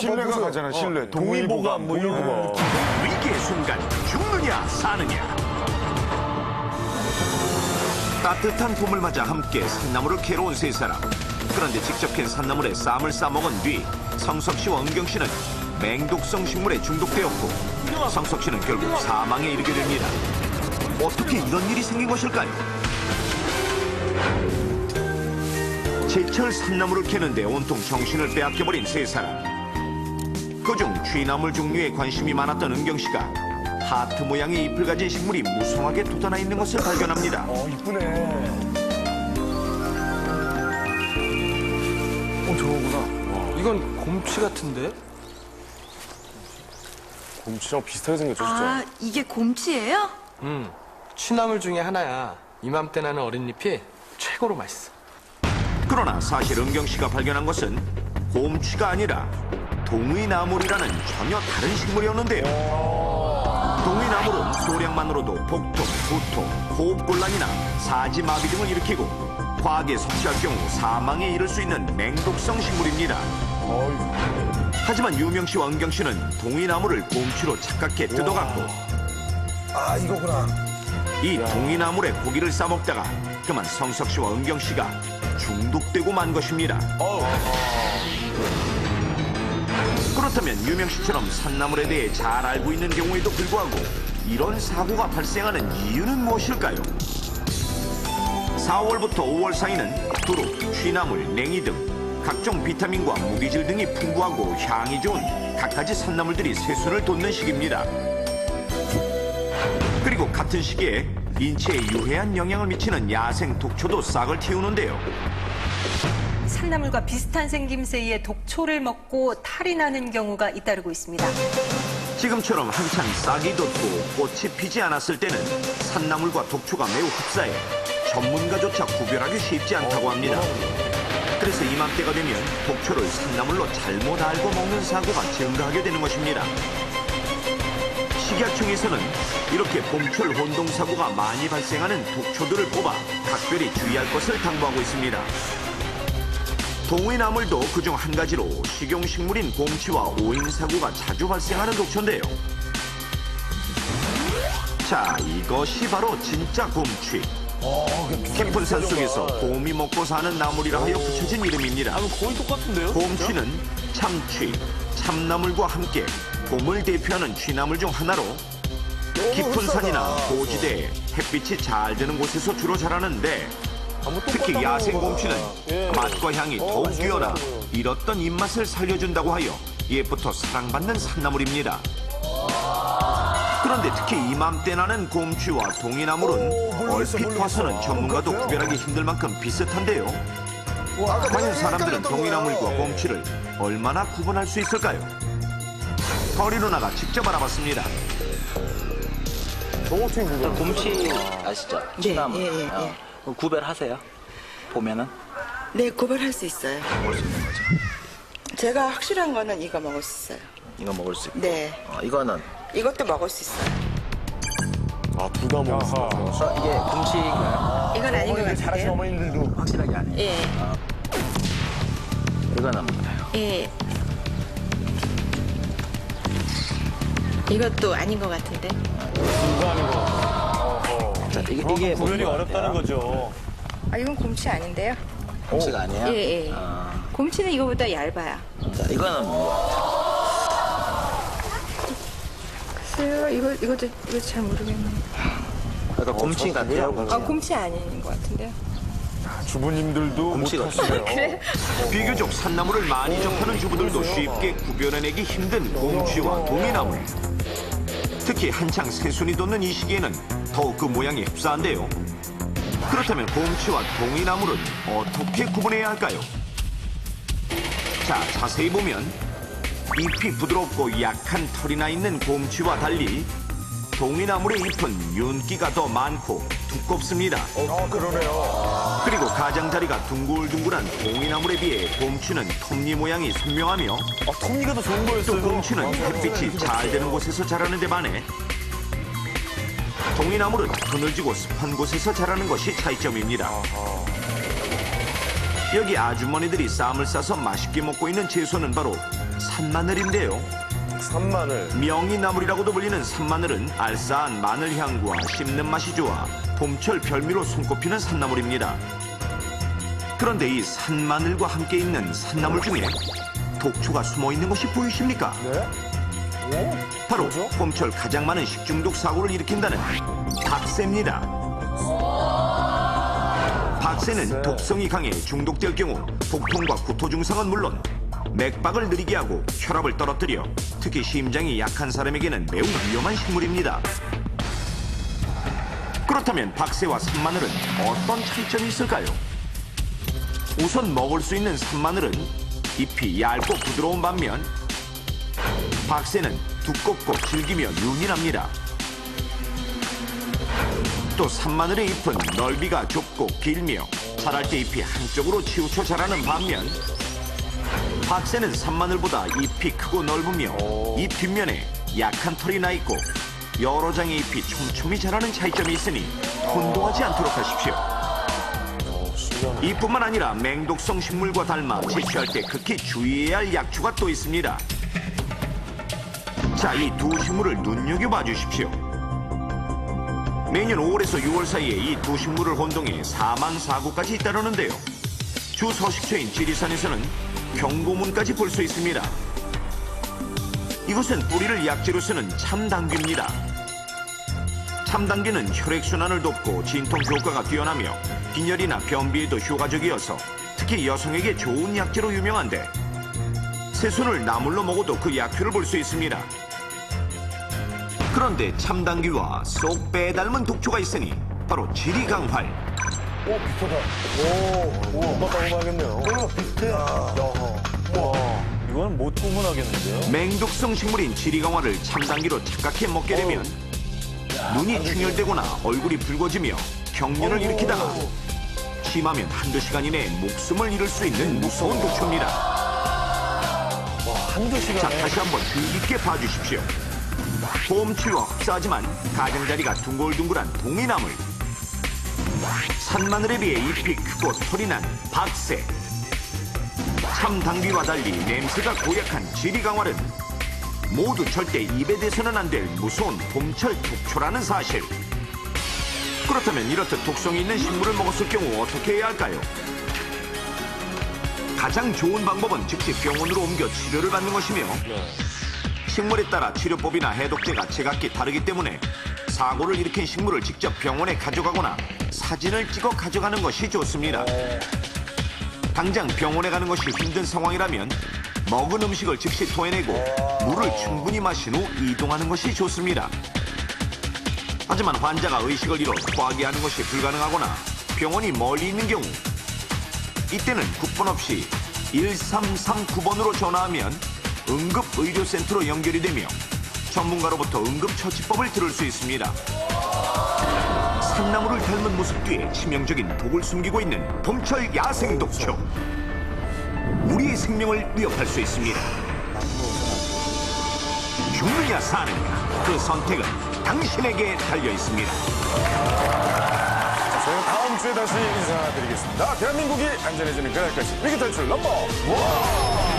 신뢰가 가잖아, 신뢰. 동의보감 뭐 이런 거. 위기의 순간 죽느냐 사느냐. 따뜻한 봄을 맞아 함께 산나물을 캐러 온 세 사람. 그런데 직접 캔 산나물에 쌈을 싸먹은 뒤 성석 씨와 은경 씨는 맹독성 식물에 중독되었고 성석 씨는 결국 사망에 이르게 됩니다. 어떻게 이런 일이 생긴 것일까요? 제철 산나물을 캐는데 온통 정신을 빼앗겨버린 세 사람. 그중 취나물 종류에 관심이 많았던 은경 씨가 하트 모양의 잎을 가진 식물이 무성하게 돋아나 있는 것을 발견합니다. 이쁘네. 저거구나. 이건 곰치 같은데? 곰치랑 비슷하게 생겼죠, 진짜. 아, 이게 곰치예요? 취나물 중에 하나야. 이맘때 나는 어린 잎이 최고로 맛있어. 그러나 사실 은경 씨가 발견한 것은 곰취가 아니라 동의나물이라는 전혀 다른 식물이었는데요. 동의나물은 소량만으로도 복통, 두통, 호흡곤란이나 사지마비 등을 일으키고 과하게 섭취할 경우 사망에 이를 수 있는 맹독성 식물입니다. 하지만 유명 씨와 은경 씨는 동의나물을 곰취로 착각해 뜯어갔고 아, 이거구나. 이 동의나물에 고기를 싸먹다가 그만 성석 씨와 은경 씨가 중독되고 만 것입니다. 그렇다면 유명 씨처럼 산나물에 대해 잘 알고 있는 경우에도 불구하고 이런 사고가 발생하는 이유는 무엇일까요? 4월부터 5월 사이는 두릅, 취나물, 냉이 등 각종 비타민과 무기질 등이 풍부하고 향이 좋은 갖가지 산나물들이 새순을 돋는 시기입니다. 그리고 같은 시기에 인체에 유해한 영향을 미치는 야생 독초도 싹을 틔우는데요. 산나물과 비슷한 생김새의 독초를 먹고 탈이 나는 경우가 잇따르고 있습니다. 지금처럼 한창 싹이 돋고 꽃이 피지 않았을 때는 산나물과 독초가 매우 흡사해 전문가조차 구별하기 쉽지 않다고 합니다. 그래서 이맘때가 되면 독초를 산나물로 잘못 알고 먹는 사고가 증가하게 되는 것입니다. 식약청에서는 이렇게 봄철 혼동사고가 많이 발생하는 독초들을 뽑아 각별히 주의할 것을 당부하고 있습니다. 동의나물도 그중 한 가지로 식용식물인 곰치와 오인사고가 자주 발생하는 독초인데요. 자, 이것이 바로 진짜 곰치. 깊은 산 속에서 곰이 먹고 사는 나물이라 하여 붙여진 이름입니다. 거의 똑같은데요? 곰취는 참취, 참나물과 함께 봄을 대표하는 취나물 중 하나로 깊은 산이나 고지대에 햇빛이 잘 드는 곳에서 주로 자라는데 특히 야생 곰취는 맛과 향이 더욱 뛰어나 잃었던 입맛을 살려준다고 하여 옛부터 사랑받는 산나물입니다. 그런데 특히 이맘때 나는 곰취와 동의나물은 얼핏 봐서는 전문가도 구별하기 힘들 만큼 비슷한데요. 과연 사람들은 동의나물과 곰취를 얼마나 구분할 수 있을까요? 거리 누나가 직접 알아봤습니다. 곰치 아시죠? 취나물. 예. 그럼 구별하세요? 보면은 네, 구별할 수 있어요. 먹을 수 있는 거죠. 제가 확실한 거는 이거 먹을 수 있어요. 이거 먹을 수 있고. 네. 이거는 이것도 먹을 수 있어요. 아, 둘 다 먹었어. 이게 곰치인가요? 이건 아닌 것 잘하시는 같은데요. 어머님들도. 확실하게 아니에요. 예. 이거는 뭔가요? 예. 이것도 아닌 것 같은데. 자, 이게 구별이 뭔가요? 어렵다는 거죠. 아, 이건 곰치 아닌데요? 곰치가 아니에요? 예. 곰치는 이거보다 얇아요. 자, 이거는 뭐? 글쎄요, 이거 잘 모르겠네요. 약간 곰치 같아요. 아, 곰치 아닌 것 같은데요. 주부님들도 곰치가 못하시네요. 그래? 비교적 산나물을 많이 접하는 주부들도 쉽게 구별해내기 힘든 곰취와 동의나물. 특히 한창 새순이 돋는 이 시기에는 더욱 그 모양이 흡사한데요. 그렇다면 곰취와 동의나물은 어떻게 구분해야 할까요? 자, 자세히 보면 잎이 부드럽고 약한 털이 나 있는 곰취와 달리 동의나물의 잎은 윤기가 더 많고 두껍습니다. 그러네요. 그리고 가장자리가 둥글둥글한 동의나물에 비해 곰취는 톱니 모양이 선명하며 톱니가 더 좋은 또 거였어요. 곰취는 햇빛이 잘 되는 곳에서 자라는 데 반해 동의나물은 그늘지고 습한 곳에서 자라는 것이 차이점입니다. 여기 아주머니들이 쌈을 싸서 맛있게 먹고 있는 채소는 바로 산마늘인데요. 산마늘. 명이나물이라고도 불리는 산마늘은 알싸한 마늘 향과 씹는 맛이 좋아 봄철 별미로 손꼽히는 산나물입니다. 그런데 이 산마늘과 함께 있는 산나물 중에 독초가 숨어 있는 것이 보이십니까? 네? 바로 봄철 가장 많은 식중독 사고를 일으킨다는 박새입니다. 박새는 독성이 강해 중독될 경우 복통과 구토 증상은 물론 맥박을 느리게 하고 혈압을 떨어뜨려 특히 심장이 약한 사람에게는 매우 위험한 식물입니다. 그렇다면 박새와 산마늘은 어떤 차이점이 있을까요? 우선 먹을 수 있는 산마늘은 잎이 얇고 부드러운 반면 박새는 두껍고 질기며 윤이 납니다. 또 산마늘의 잎은 넓이가 좁고 길며 자랄 때 잎이 한쪽으로 치우쳐 자라는 반면 박새는 산마늘보다 잎이 크고 넓으며 잎 뒷면에 약한 털이 나 있고 여러 장의 잎이 촘촘히 자라는 차이점이 있으니 혼동하지 않도록 하십시오. 이뿐만 아니라 맹독성 식물과 닮아 채취할 때 극히 주의해야 할 약초가 또 있습니다. 자, 이 두 식물을 눈여겨봐 주십시오. 매년 5월에서 6월 사이에 이 두 식물을 혼동해 사망 사고까지 잇따르는데요. 주 서식처인 지리산에서는 경고문까지 볼 수 있습니다. 이것은 뿌리를 약재로 쓰는 참당귀입니다. 참당귀는 혈액순환을 돕고 진통 효과가 뛰어나며 빈혈이나 변비에도 효과적이어서 특히 여성에게 좋은 약재로 유명한데 새순을 나물로 먹어도 그 약효를 볼 수 있습니다. 그런데 참당귀와 쏙 빼닮은 독초가 있으니 바로 지리강활. 오, 비슷하다. 오, 똑같다고 봐야겠네요. 비슷해. 이건 못 구분하겠는데요. 맹독성 식물인 지리강화를 참당귀로 착각해 먹게 되면 눈이 충혈되거나 얼굴이 붉어지며 경련을 일으키다가 심하면 한두 시간 이내에 목숨을 잃을 수 있는 무서운 독초입니다. 한두 자, 시간에. 다시 한번 귀 깊게 봐주십시오. 봄치와 흡사하지만 가장자리가 둥글둥글한 동이나물, 산마늘에 비해 잎이 크고 털이 난 박새, 참당귀와 달리 냄새가 고약한 지리강활은 모두 절대 입에 대서는 안 될 무서운 봄철 독초라는 사실. 그렇다면 이렇듯 독성이 있는 식물을 먹었을 경우 어떻게 해야 할까요? 가장 좋은 방법은 즉시 병원으로 옮겨 치료를 받는 것이며 식물에 따라 치료법이나 해독제가 제각기 다르기 때문에 사고를 일으킨 식물을 직접 병원에 가져가거나 사진을 찍어 가져가는 것이 좋습니다. 당장 병원에 가는 것이 힘든 상황이라면 먹은 음식을 즉시 토해내고 물을 충분히 마신 후 이동하는 것이 좋습니다. 하지만 환자가 의식을 잃어 토하게 하는 것이 불가능하거나 병원이 멀리 있는 경우 이때는 국번 없이 1339번으로 전화하면 응급의료센터로 연결이 되며 전문가로부터 응급처치법을 들을 수 있습니다. 산나물을 닮은 모습 뒤에 치명적인 독을 숨기고 있는 봄철 야생 독초. 우리의 생명을 위협할 수 있습니다. 죽느냐 사느냐 그 선택은 당신에게 달려 있습니다. 저희는 다음 주에 다시 인사드리겠습니다. 대한민국이 안전해지는 그날까지 위기탈출 넘버 1.